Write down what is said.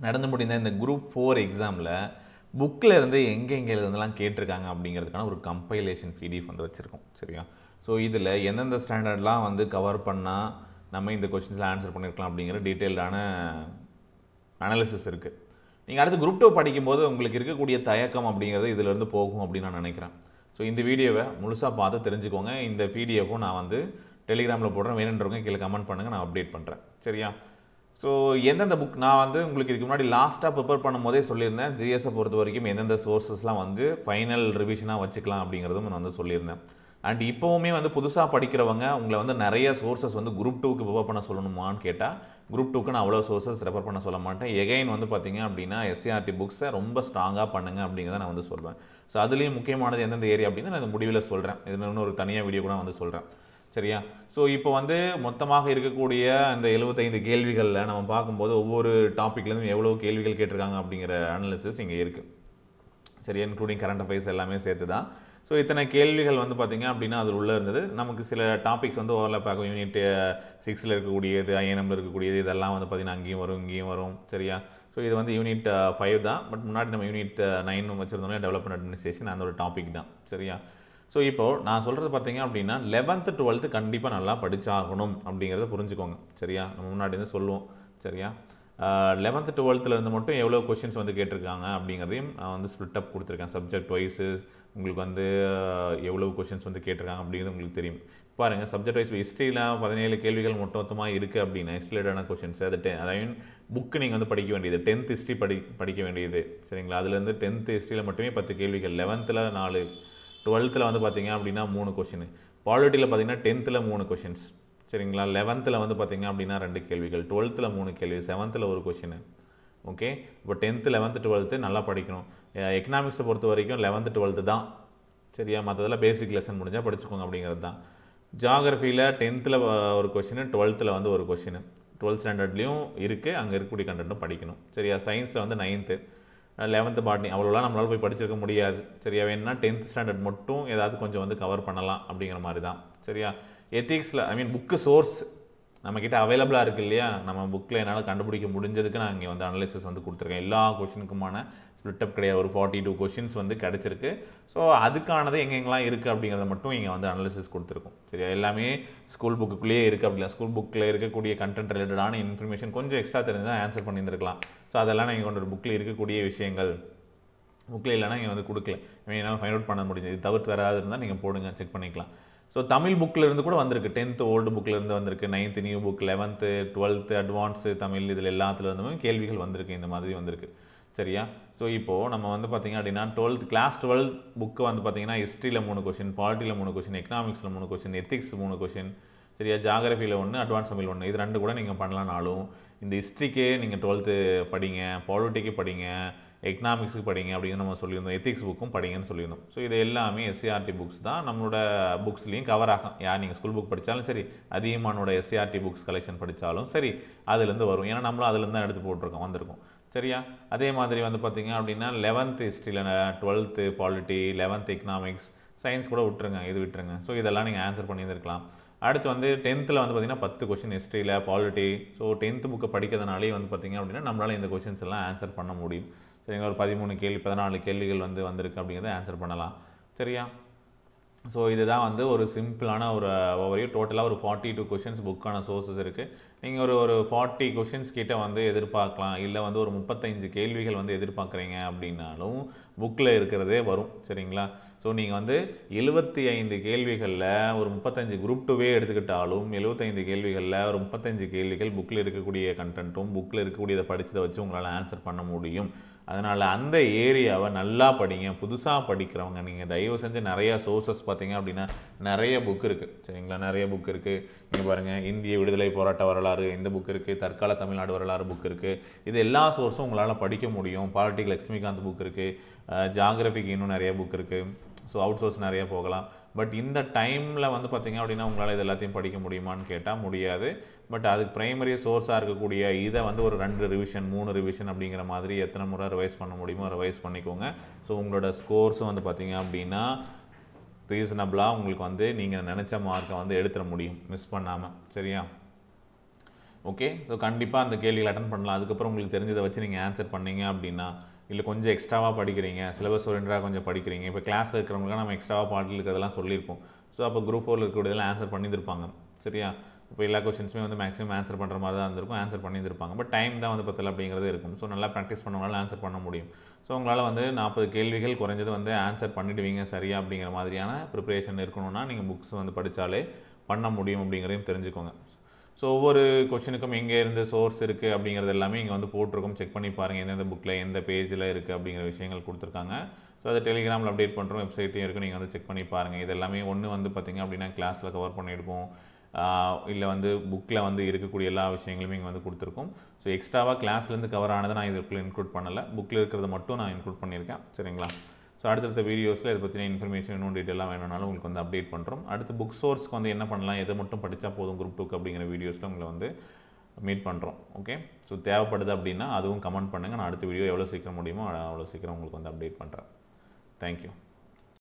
நடந்து முடிந்த இந்த குரூப் 4 எக்ஸாமில் புக்கில் இருந்து எங்கெங்கேருந்துலாம் கேட்டிருக்காங்க அப்படிங்கிறதுக்கான ஒரு கம்பைலேஷன் PDF வந்து வச்சுருக்கோம். சரியா? ஸோ இதில் எந்தெந்த ஸ்டாண்டர்ட்லாம் வந்து கவர் பண்ணால் நம்ம இந்த கொஷின்ஸில் ஆன்சர் பண்ணியிருக்கலாம் அப்படிங்கிற டீட்டெயில்டான அனாலிசிஸ் இருக்குது. நீங்கள் அடுத்து குரூப் 2 படிக்கும்போது உங்களுக்கு இருக்கக்கூடிய தயக்கம் அப்படிங்கிறது இதிலேருந்து போகும் அப்படின்னு நான் நினைக்கிறேன். ஸோ இந்த வீடியோவை முழுசாக பார்த்து தெரிஞ்சுக்கோங்க. இந்த பிடிஎஃப்பும் நான் வந்து டெலிகிராமில் போடுறேன். வேணுன்றவங்க கீழே கமெண்ட் பண்ணுங்கள், நான் அப்டேட் பண்ணுறேன். சரியா? ஸோ எந்தெந்த புக் நான் வந்து உங்களுக்கு இதுக்கு முன்னாடி லாஸ்ட்டாக ப்ரிப்பேர் பண்ணும்போதே சொல்லியிருந்தேன். ஜிஎஸை பொறுத்த வரைக்கும் எந்தெந்த சோர்ஸஸ்லாம் வந்து ஃபைனல் ரிவிஷனாக வச்சுக்கலாம் அப்படிங்கிறதும் நான் வந்து சொல்லியிருந்தேன். அண்ட் இப்போவுமே வந்து புதுசாக படிக்கிறவங்க உங்களை வந்து நிறைய சோர்ஸஸ் வந்து குரூப் 2க்கு ப்ரிப்பேர் பண்ண சொல்லணுமான்னு கேட்டால் குரூப் 2க்கு நான் அவ்வளோ சோர்ஸஸ் ரெஃபர் பண்ண சொல்ல மாட்டேன். எகைன் வந்து பார்த்தீங்க அப்படின்னா எஸ்சிஆர்டி புக்ஸை ரொம்ப ஸ்ட்ராங்காக பண்ணுங்கள் அப்படிங்கிறத நான் வந்து சொல்வேன். ஸோ அதுலேயும் முக்கியமானது எந்தெந்த ஏரியா அப்படின்னு நான் இந்த முடிவில் சொல்கிறேன். இது இன்னொரு தனியாக வீடியோ கூட வந்து சொல்கிறேன். சரியா? ஸோ இப்போ வந்து மொத்தமாக இருக்கக்கூடிய இந்த 75 கேள்விகளில் நம்ம பார்க்கும்போது ஒவ்வொரு டாப்பிக்லேருந்து எவ்வளோ கேள்விகள் கேட்டிருக்காங்க அப்படிங்கிற அனாலிசிஸ் இங்கே இருக்குது. சரியா? இன்க்ளூடிங் கரண்ட் அஃபேர்ஸ் எல்லாமே சேர்த்து தான். ஸோ இத்தனை கேள்விகள் வந்து பார்த்திங்க அப்படின்னா அதில் உள்ளே இருந்தது. நமக்கு சில டாபிக்ஸ் வந்து ஓவர்லாப் ஆகும். யூனிட் 6ல் இருக்கக்கூடியது, ஐஎன்எம்மில் இருக்கக்கூடியது, இதெல்லாம் வந்து பார்த்திங்கன்னா அங்கேயும் வரும் இங்கேயும் வரும். சரியா? ஸோ இது வந்து யூனிட் 5 தான். பட் முன்னாடி நம்ம யூனிட் 9 வச்சுருந்தோம்னா டெவலப்மெண்ட் அட்மினிஸ்ட்ரேஷன், அந்த ஒரு டாபிக் தான். சரியா? ஸோ இப்போது நான் சொல்கிறது பார்த்திங்க அப்படின்னா 11th 12th கண்டிப்பாக நல்லா படித்தாகணும் அப்படிங்கிறத புரிஞ்சுக்கோங்க. சரியா? நம்ம முன்னாடி வந்து சொல்லுவோம். சரியா? 11th 12th மட்டும் எவ்வளோ கொஷின்ஸ் வந்து கேட்டிருக்காங்க அப்படிங்கிறதையும் நான் வந்து ஸ்ப்ளிட் அப் கொடுத்துருக்கேன். சப்ஜெக்ட் வைஸு உங்களுக்கு வந்து எவ்வளோ கொஷின்ஸ் வந்து கேட்டிருக்காங்க அப்படிங்கிறது உங்களுக்கு தெரியும். பாருங்கள், சப்ஜெக்ட் வைஸ் ஹிஸ்ட்ரியில் 17 கேள்விகள் மொத்தமாக இருக்குது அப்படின்னா ஹிஸ்ட்ரியிலான கொஷின்ஸ் அதாவது புக்கு நீங்கள் வந்து படிக்க வேண்டியது 10th ஹிஸ்ட்ரி படிக்க வேண்டியது. சரிங்களா? அதுலேருந்து 10th ஹிஸ்ட்ரியில் மட்டுமே 10 கேள்விகள், 11th 4, 12th வந்து பார்த்திங்க அப்படின்னா 3 கொஷின், பாலிட்டியில் பார்த்திங்கன்னா 10th 3 கொஷின்ஸ். சரிங்களா? 11th வந்து பார்த்திங்க அப்படின்னா 2 கேள்விகள், 12th 3 கேள்வி, 7th 1 கொஷின். ஓகே, இப்போ 10th 11th 12th நல்லா படிக்கணும். எக்கனாமிக்ஸை பொறுத்த வரைக்கும் 11th 12th தான். சரியா? மற்றதெல்லாம் பேசிக் லெசன் முடிஞ்சால் படிச்சுக்கோங்க அப்படிங்கிறது தான். ஜியாகிரஃபியில் 10th ஒரு கொஷின், 12th வந்து ஒரு கொஷின். 12th ஸ்டாண்டர்ட்லேயும் இருக்குது, அங்கே இருக்கக்கூடிய கண்டென்ட்டும் படிக்கணும். சரியா? சயின்ஸில் வந்து 9th, 11th பாட்னி அவ்வளோலாம் நம்மளால் போய் படிச்சிருக்க முடியாது. சரியா? வேணும்னா 10th ஸ்டாண்டர்ட் மட்டும் ஏதாவது கொஞ்சம் வந்து கவர் பண்ணலாம் அப்படிங்கிற மாதிரி தான். சரியா? எத்திக்ஸில் புக்கு சோர்ஸ் நம்மக்கிட்ட அவைலபிளாக இருக்குது இல்லையா? நம்ம புக்கில் என்னால் கண்டுபிடிக்க முடிஞ்சதுக்கு நான் இங்கே வந்து அனலைசிஸ் வந்து கொடுத்துருக்கேன். எல்லா கொஷினுக்குமான ஸ்ப்ளிட்டப் கிடையாது. ஒரு 42 கொஷின்ஸ் வந்து கிடச்சிருக்கு. ஸோ அதுக்கானது எங்கெங்கெல்லாம் இருக்குது அப்படிங்கிறத மட்டும் இங்கே வந்து அனலைசிஸ் கொடுத்துருக்கோம். சரியா? எல்லாமே ஸ்கூல் புக்குள்ளேயே இருக்குது அப்படிலாம். ஸ்கூல் புக்கில் இருக்கக்கூடிய கண்டென்ட் ரிலேட்டடான இன்ஃபர்மேஷன் கொஞ்சம் எக்ஸ்ட்ரா தெரிஞ்சால் ஆன்சர் பண்ணியிருந்துருக்கலாம். ஸோ அதெல்லாம் நீங்கள் கொண்டு புக்கில் இருக்கக்கூடிய விஷயங்கள் புக்கில் இல்லைனா இங்கே வந்து கொடுக்கல. என்னால் ஃபைண்ட் அவுட் பண்ண முடிஞ்சது. இது தவிர்த்து வராது இருந்தால் நீங்கள் போடுங்க, செக் பண்ணிக்கலாம். ஸோ தமிழ் புக்கில் இருந்து கூட வந்திருக்கு. 10th ஓல்டு புக்கில் இருந்து வந்திருக்கு, 9th new book, 11th 12th advance Tamil, இதில் எல்லாத்துலேருந்துமே கேள்விகள் வந்திருக்கு. இந்த மாதிரி வந்திருக்கு. சரியா? ஸோ இப்போது நம்ம வந்து பார்த்திங்க அப்படின்னா கிளாஸ் 12 புக்கு வந்து பார்த்திங்கன்னா ஹிஸ்ட்ரியில் 3 கொஷின், பாலிட்டியில் 3 கொஷின், எக்கனாமிக்ஸில் 3 கொஷின், எத்திக்ஸ் 3 கொஷின். சரியா? ஜியாகிரஃபியில் 1, அட்வான்ஸ் தமிழ் 1. இது 2 கூட நீங்கள் பண்ணலான்னாலும் இந்த ஹிஸ்ட்ரிக்கே நீங்கள் 12th படிங்க, பாலிட்டிக்கு படிங்க, எக்கனாமிக்ஸுக்கு படிங்க அப்படின்னு நம்ம சொல்லியிருந்தோம். எத்திக்ஸ் புக்கும் படிங்கன்னு சொல்லியிருந்தோம். ஸோ இது எல்லாமே எஸ்சிஆர்டி புக்ஸ் தான். நம்மளோட புக்ஸ்லேயும் கவர் ஆகும். நீங்கள் ஸ்கூல் புக் படித்தாலும் சரி, அதிகமானோட எஸ்சிஆர்டி புக்ஸ் கலெக்ஷன் படித்தாலும் சரி, அதுலேருந்து வரும். ஏன்னா நம்மளும் அதுலேருந்து தான் எடுத்து போட்டிருக்கோம், வந்திருக்கோம். சரியா? அதே மாதிரி வந்து பார்த்திங்க அப்படின்னா 11th ஹிஸ்ட்ரியில், 12th polity, 11th economics, science கூட விட்டுருங்க, இது விட்டுருங்க. ஸோ இதெல்லாம் நீங்கள் ஆன்சர் பண்ணியிருந்துருக்கலாம். அடுத்து வந்து 10th வந்து பார்த்திங்கன்னா 10 கொஷின் ஹிஸ்ட்ரியில், பாலிட்டி. ஸோ 10th புக்கை படிக்கிறதுனாலே வந்து பார்த்திங்க அப்படின்னா நம்மளால் இந்த கொஷின்ஸ் எல்லாம் ஆன்சர் பண்ண முடியும். சரிங்க? ஒரு 13 கேள்வி, 14 கேள்விகள் வந்து வந்திருக்கு அப்படிங்கிறத ஆன்சர் பண்ணலாம். சரியா? ஸோ இதுதான் வந்து ஒரு சிம்பிளான ஒரு ஓவர்வியூ. டோட்டலாக ஒரு 42 கொஷின்ஸ் புக்கான சோர்ஸஸ் இருக்குது. நீங்கள் ஒரு 40 கொஷின்ஸ் கிட்ட வந்து எதிர்பார்க்கலாம். இல்லை வந்து ஒரு 35 கேள்விகள் வந்து எதிர்பார்க்குறீங்க அப்படின்னாலும் புக்கில் இருக்கிறதே வரும். சரிங்களா? ஸோ நீங்கள் வந்து 75 கேள்விகளில் ஒரு 35 குரூப் 2வே எடுத்துக்கிட்டாலும் 75 கேள்விகளில் ஒரு 35 கேள்விகள் புக்கில் இருக்கக்கூடிய கண்டென்ட்டும் புக்கில் இருக்கக்கூடியதை படித்ததை வச்சு உங்களால் ஆன்சர் பண்ண முடியும். அதனால் அந்த ஏரியாவை நல்லா படிங்க. புதுசாக படிக்கிறவங்க நீங்கள் தயவு செஞ்சு நிறையா சோர்ஸஸ் பார்த்தீங்க அப்படின்னா நிறைய புக் இருக்குது. சரிங்களா? நிறைய புக் இருக்குது. நீங்கள் பாருங்கள், இந்திய விடுதலை போராட்ட வரலாறு இந்த புக் இருக்குது, தற்கால தமிழ்நாடு வரலாறு புக் இருக்குது. இது எல்லா சோர்ஸும் உங்களால் படிக்க முடியும். பாலிட்டிக் லக்ஷ்மிகாந்த் புக் இருக்குது, ஜியாகிரபிக்கு இன்னும் நிறைய புக் இருக்குது. ஸோ அவுட் சோர்ஸ் நிறைய போகலாம். பட் இந்த டைமில் வந்து பார்த்திங்க அப்படின்னா உங்களால் இது எல்லாத்தையும் படிக்க முடியுமான்னு கேட்டால் முடியாது. பட் அதுக்கு ப்ரைமரி சோர்ஸாக இருக்கக்கூடிய இதை வந்து ஒரு 2 ரிவிஷன் 3 ரிவிஷன் அப்படிங்கிற மாதிரி எத்தனை முறை ரிவைஸ் பண்ண முடியுமோ ரிவைஸ் பண்ணிக்கோங்க. ஸோ உங்களோட ஸ்கோர்ஸும் வந்து பார்த்திங்க அப்படின்னா ரீசனபிளாக உங்களுக்கு வந்து நீங்கள் நினச்ச மார்க்கை வந்து எடுத்துட முடியும் மிஸ் பண்ணாமல். சரியா? ஓகே. ஸோ கண்டிப்பாக அந்த கேள்விகள் அட்டன் பண்ணலாம். அதுக்கப்புறம் உங்களுக்கு தெரிஞ்சதை வச்சு நீங்கள் ஆன்சர் பண்ணீங்க அப்படின்னா, இல்லை கொஞ்சம் எக்ஸ்ட்ராவாக படிக்கிறீங்க, சிலபஸ் ஓரியன்டடாக கொஞ்சம் படிக்கிறீங்க. இப்போ கிளாஸில் இருக்கிறவங்களுக்கு நம்ம எக்ஸ்ட்ராவாக பாட்டில் இருக்கிறதெல்லாம் சொல்லியிருப்போம். ஸோ அப்போ குரூப் 4 இருக்கக்கூடியதெல்லாம் ஆன்சர் பண்ணியிருப்பாங்க. சரியா? இப்போ எல்லா கொஸ்டின்ஸுமே வந்து மேக்ஸிமம் ஆன்சர் பண்ணுற மாதிரி தான் இருந்திருக்கும், ஆன்சர் பண்ணியிருப்பாங்க. பட் டைம் தான் வந்து பத்தல அப்படிங்கிறது இருக்கும். ஸோ நல்லா ப்ராக்டிஸ் பண்ணவங்களால ஆன்சர் பண்ண முடியும். ஸோ உங்களால் வந்து 40 கேள்விகள் குறைஞ்சது வந்து ஆன்சர் பண்ணிவிடுவீங்க சரியா அப்படிங்கிற மாதிரியான ப்ரிப்பரேஷன் இருக்கணும்னா நீங்கள் புக்ஸ் வந்து படித்தாலே பண்ண முடியும் அப்படிங்கிறதையும் தெரிஞ்சுக்கோங்க. ஸோ ஒவ்வொரு கொஷினுக்கும் எங்கே இருந்து சோர்ஸ் இருக்குது அப்படிங்கிறது எல்லாமே இங்கே வந்து போட்டிருக்கோம். செக் பண்ணி பாருங்கள் எந்தெந்த புக்கில் எந்த பேஜில் இருக்குது அப்படிங்கிற விஷயங்கள் கொடுத்துருக்காங்க. ஸோ அதை டெலிகிராமில் அப்டேட் பண்ணுறோம், வெப்சைட்டையும் இருக்குது, நீங்கள் வந்து செக் பண்ணி பாருங்கள். இது எல்லாமே ஒன்று வந்து பார்த்திங்க அப்படின்னா கிளாஸில் கவர் பண்ணியிருப்போம், இல்லை வந்து புக்கில் வந்து இருக்கக்கூடிய எல்லா விஷயங்களுமே இங்கே வந்து கொடுத்துருக்கோம். ஸோ எக்ஸ்ட்ராவாக கிளாஸ்லேருந்து கவர் ஆனதை நான் இதுக்குள்ளே இன்க்ளூட் பண்ணலை, புக்கில் இருக்கிறத மட்டும் நான் இன்க்ளூட் பண்ணியிருக்கேன். சரிங்களா? ஸோ அடுத்தடுத்த வீடியோஸில் இதை பற்றின இன்ஃபர்மேஷன் இன்னும் டீட்டெயிலாக வேணும்னாலும் உங்களுக்கு வந்து அப்டேட் பண்ணுறோம். அடுத்து புக் சோர்ஸ்க்கு வந்து என்ன பண்ணலாம், எதை மட்டும் படித்தா போதும் குரூப் 2க்கு அப்படிங்கிற வீடியோஸில் உங்களை வந்து மீட் பண்ணுறோம். ஓகே. ஸோ தேவைப்படுது அப்படின்னா அதுவும் கமெண்ட் பண்ணுங்கள். நான் அடுத்த வீடியோ எவ்வளோ சீக்கிரம் முடியுமோ அவ்வளோ சீக்கிரம் உங்களுக்கு வந்து அப்டேட் பண்ணுறேன். தேங்க்யூ.